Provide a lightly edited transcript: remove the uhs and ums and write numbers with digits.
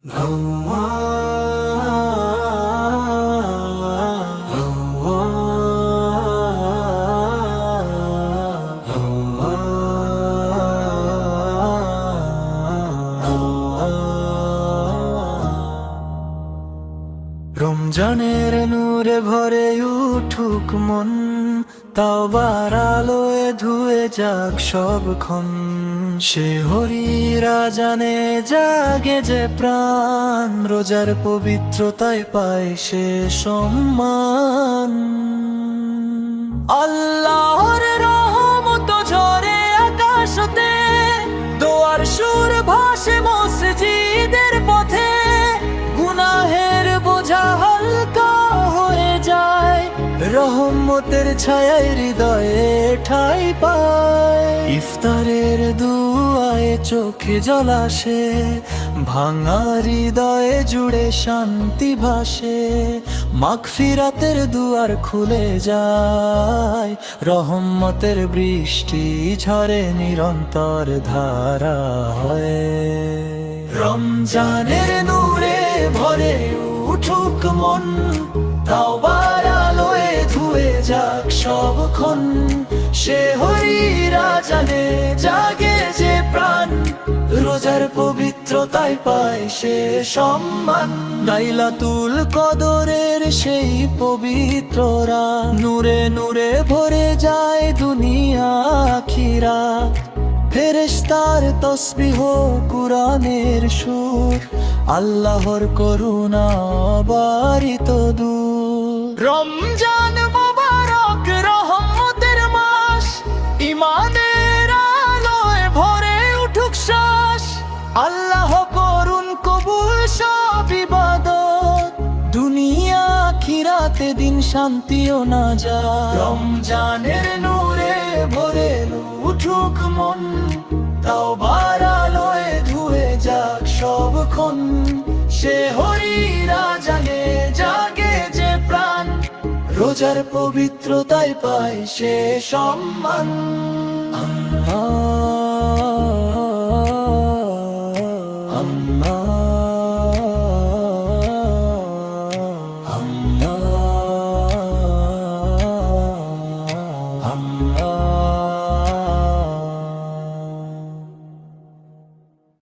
রমজানের নূরে ভরে উঠুক মন, তাওবার আলোয় ধুয়ে যাক সবক্ষণ। সে হরিরা জানে জাগে যে প্রাণ, রোজার পবিত্রতায় পায় সে সম্মান। আল্লাহর রহমত ঝরে আকাশতে, দোয়ার সুর ভাসে মসজিদের পথে। গুনাহের বোঝা হালকা হয়ে যায়, রহমতের ছায়ায় হৃদয়ে ঠাঁই পায়। ইফতারের দুয়ায় চোখে জল আসে, ভাঙা হৃদয়ে জুড়ে শান্তি ভাসে। মাগফিরাতের দুয়ার খুলে যায়, রহমতের বৃষ্টি ঝরে নিরন্তর ধারা হয়ে। রমজানের নূরে ভরে উঠুক মন, তাওবার আলোয় ধুয়ে যাক সবক্ষণ। সে হরিরা জানে জাগে যে প্রাণ, রোজার পবিত্রতায় পায় সে সম্মান। লাইলাতুল কদরের সেই পবিত্র রাত, নূরে নূরে ভরে যায় দুনিয়া আখিরাত। ফেরেশতার তসবিহ কুরআনের সুর, আল্লাহর করুণা বারিত দূর। রমজান মুবারক রহমতের মাস, ঈমানের আলোয় ভরে উঠুক শ্বাস। আল্লাহ করুন কবুল সব ইবাদত, দুনিয়া আখিরাতে দিন শান্তি ও নাজাত। রমজানের নূরে ভরে উঠুক মন, তাওবার আলোয় ধুয়ে যাক সবক্ষণ। সে হরিরা জানে জাগে যে প্রাণ, রোজার পবিত্রতায় পায় সে সম্মান।